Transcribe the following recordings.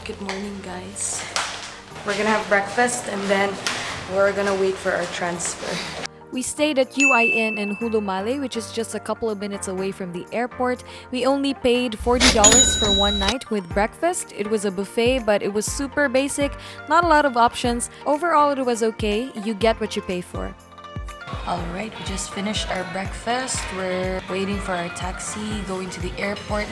Good morning, guys. We're gonna have breakfast and then we're gonna wait for our transfer. We stayed at UI Inn in Hulumale, which is just a couple of minutes away from the airport. We only paid $40 for one night with breakfast. It was a buffet, but it was super basic, not a lot of options. Overall, it was okay. You get what you pay for. Alright, we just finished our breakfast. We're waiting for our taxi, going to the airport.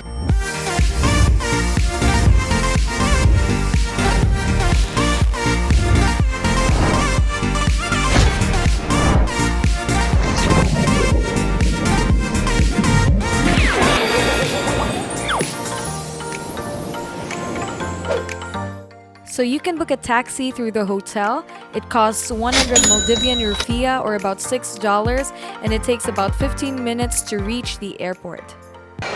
So you can book a taxi through the hotel. It costs 100 Maldivian rupiah or about $6, and it takes about 15 minutes to reach the airport.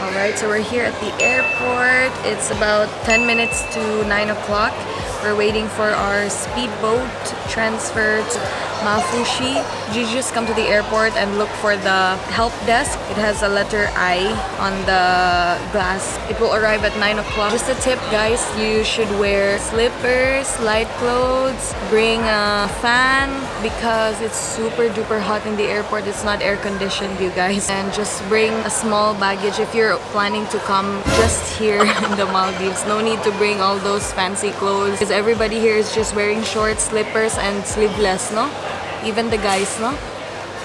Alright, so we're here at the airport. It's about 10 minutes to 9 o'clock. We're waiting for our speedboat transfer to Maafushi. You just come to the airport and look for the help desk. It has a letter I on the glass. It will arrive at 9 o'clock. Just a tip, guys, you should wear slippers, light clothes, bring a fan because it's super duper hot in the airport. It's not air conditioned, you guys. And just bring a small baggage if you're planning to come just here in the Maldives. No need to bring all those fancy clothes because everybody here is just wearing shorts, slippers, and sleeveless, no? Even the guys, no?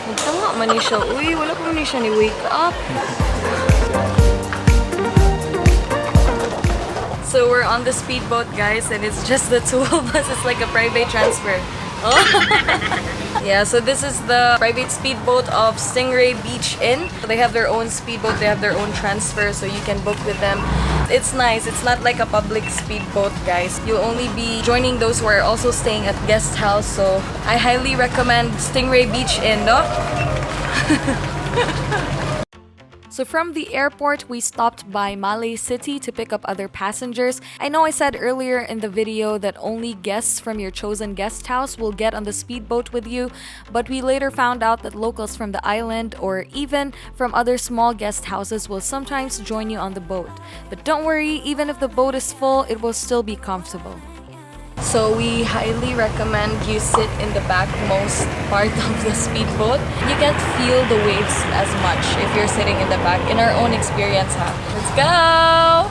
Magtanga man ni siya. Uy, wala pa man ni siya ni wake up. So we're on the speedboat, guys, and it's just the two of us. It's like a private transfer. Oh. Yeah, so this is the private speedboat of Stingray Beach Inn. They have their own speedboat, they have their own transfer, so you can book with them. It's nice. It's not like a public speedboat, guys. You'll only be joining those who are also staying at guest house, so I highly recommend Stingray Beach Inn, no? So from the airport, we stopped by Malay City to pick up other passengers. I know I said earlier in the video that only guests from your chosen guest house will get on the speedboat with you, but we later found out that locals from the island or even from other small guest houses will sometimes join you on the boat. But don't worry, even if the boat is full, it will still be comfortable. So we highly recommend you sit in the backmost part of the speedboat. You can't feel the waves as much if you're sitting in the back. In our own experience, huh? Let's go!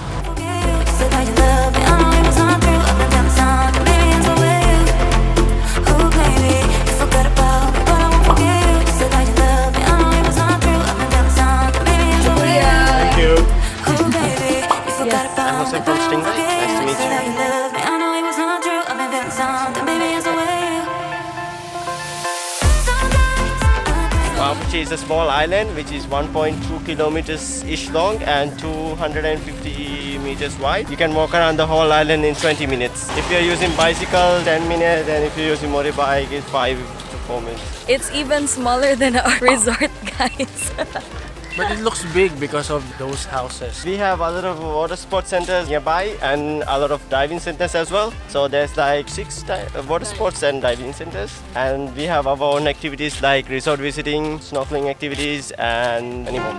Thank you. Yes. I'm Jose from Stingray. Nice to meet you. Maafushi is a small island which is 1.2 kilometers ish long and 250 meters wide. You can walk around the whole island in 20 minutes. If you're using bicycle, 10 minutes, and if you're using motorbike, it's 5 to 4 minutes. It's even smaller than our resort, guys. But it looks big because of those houses. We have a lot of water sports centers nearby and a lot of diving centers as well. So there's like 6 water sports and diving centers. And we have our own activities like resort visiting, snorkeling activities, and many more.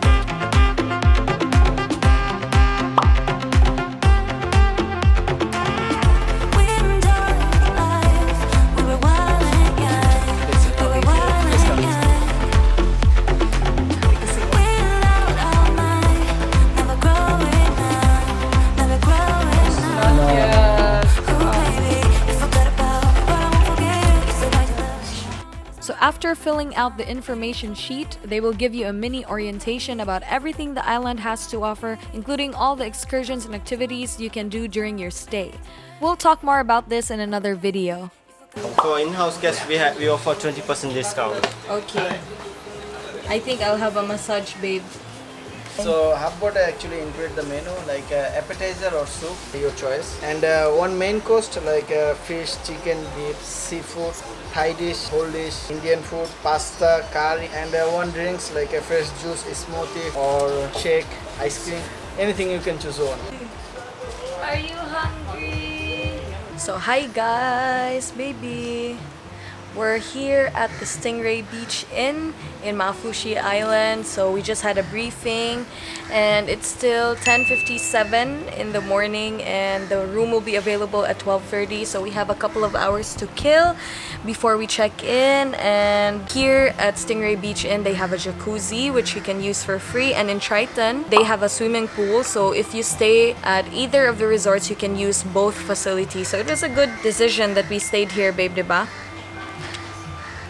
So after filling out the information sheet, they will give you a mini orientation about everything the island has to offer, including all the excursions and activities you can do during your stay. We'll talk more about this in another video. For in-house guests, we offer 20% discount. Okay. I think I'll have a massage, babe. So half-boat actually include the menu like appetizer or soup, your choice, and one main course like fish, chicken, beef, seafood, Thai dish, whole dish, Indian food, pasta, curry, and one drinks like a fresh juice, smoothie or shake, ice cream, anything you can choose on. Are you hungry? So hi guys, baby. We're here at the Stingray Beach Inn in Maafushi Island. So we just had a briefing and it's still 10:57 in the morning and the room will be available at 12:30. So we have a couple of hours to kill before we check in. And here at Stingray Beach Inn, they have a jacuzzi which you can use for free. And in Triton, they have a swimming pool. So if you stay at either of the resorts, you can use both facilities. So it was a good decision that we stayed here, babe, diba?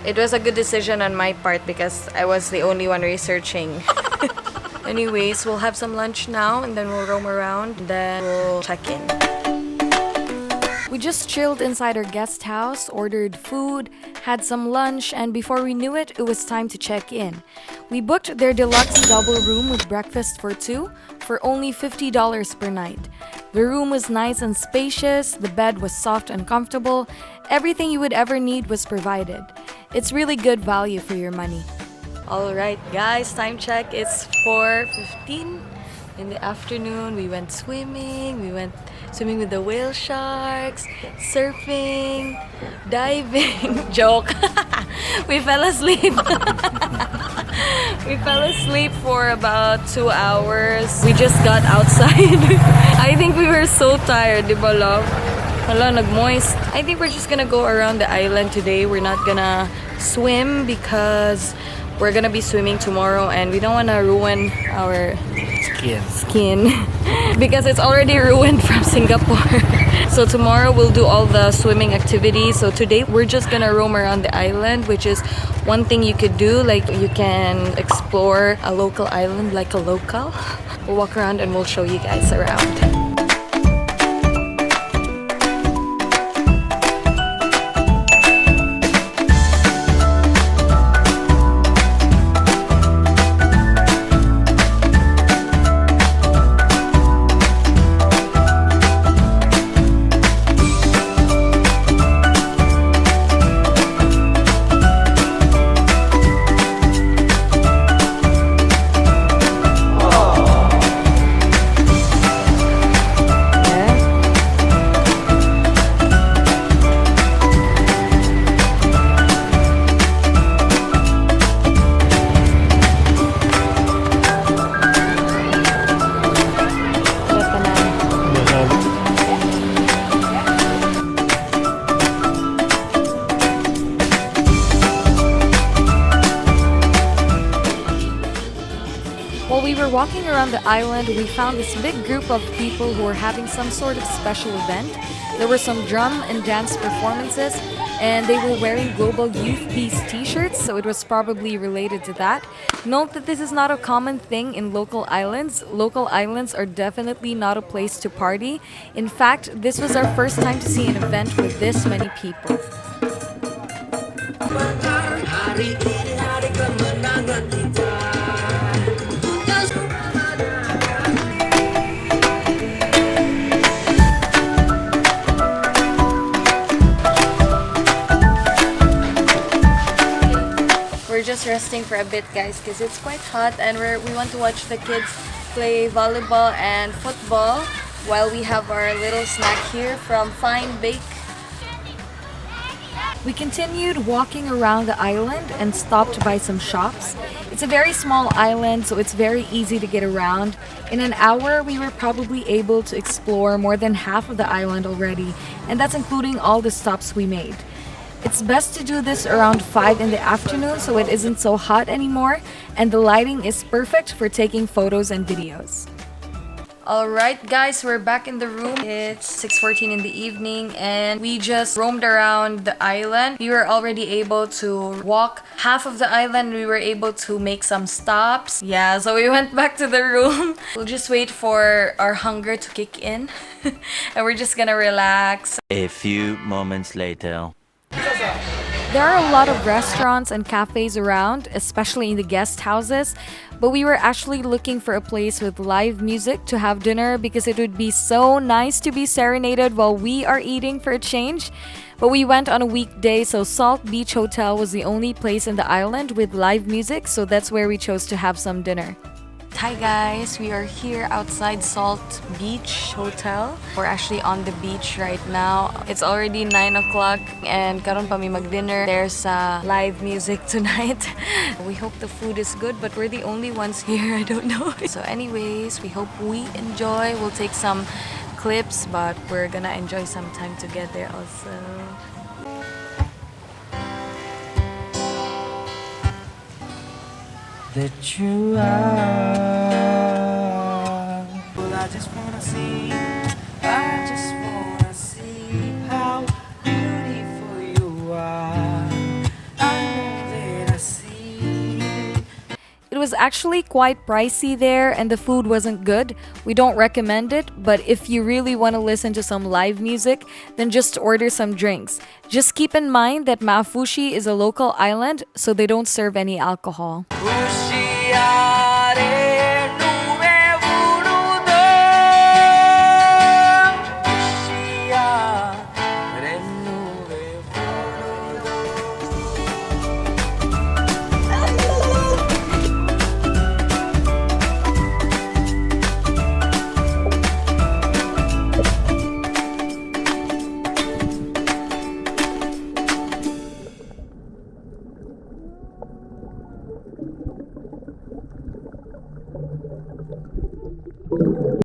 It was a good decision on my part because I was the only one researching. Anyways, we'll have some lunch now and then we'll roam around and then we'll check in. We just chilled inside our guest house, ordered food, had some lunch, and before we knew it, it was time to check in. We booked their deluxe double room with breakfast for two for only $50 per night. The room was nice and spacious, the bed was soft and comfortable, everything you would ever need was provided. It's really good value for your money. Alright guys, time check. It's 4:15 in the afternoon. We went swimming with the whale sharks, surfing, diving. Joke. We fell asleep. We fell asleep for about 2 hours. We just got outside. I think we were so tired, di ba, love? Hala, nag-moist. I think we're just gonna go around the island today. We're not gonna swim because we're gonna be swimming tomorrow and we don't wanna ruin our skin because it's already ruined from Singapore. So tomorrow we'll do all the swimming activities. So today we're just gonna roam around the island, which is one thing you could do. Like you can explore a local island like a local. We'll walk around and we'll show you guys around. While we were walking around the island, we found this big group of people who were having some sort of special event. There were some drum and dance performances, and they were wearing Global Youth Peace t-shirts, so it was probably related to that. Note that this is not a common thing in local islands. Local islands are definitely not a place to party. In fact, this was our first time to see an event with this many people. We're just resting for a bit, guys, because it's quite hot and we want to watch the kids play volleyball and football while we have our little snack here from Fine Bake. We continued walking around the island and stopped by some shops. It's a very small island, so it's very easy to get around. In an hour, we were probably able to explore more than half of the island already, and that's including all the stops we made. It's best to do this around 5 in the afternoon so it isn't so hot anymore, and the lighting is perfect for taking photos and videos. Alright guys, we're back in the room. It's 6:14 in the evening and we just roamed around the island. We were already able to walk half of the island. We were able to make some stops. Yeah, so we went back to the room. We'll just wait for our hunger to kick in and we're just gonna relax. A few moments later. There are a lot of restaurants and cafes around, especially in the guest houses, but we were actually looking for a place with live music to have dinner because it would be so nice to be serenaded while we are eating for a change. But we went on a weekday, so Salt Beach Hotel was the only place in the island with live music, so that's where we chose to have some dinner. Hi guys, we are here outside Salt Beach Hotel. We're actually on the beach right now. It's already 9 o'clock and karon pa mi mag-dinner. There's live music tonight. We hope the food is good, but we're the only ones here. I don't know. So anyways, we hope we enjoy. We'll take some clips, but we're gonna enjoy some time together also. That you are. Well, I just wanna see how beautiful you are. I know that I see. It was actually quite pricey there and the food wasn't good. We don't recommend it, but if you really want to listen to some live music, then just order some drinks. Just keep in mind that Maafushi is a local island, so they don't serve any alcohol.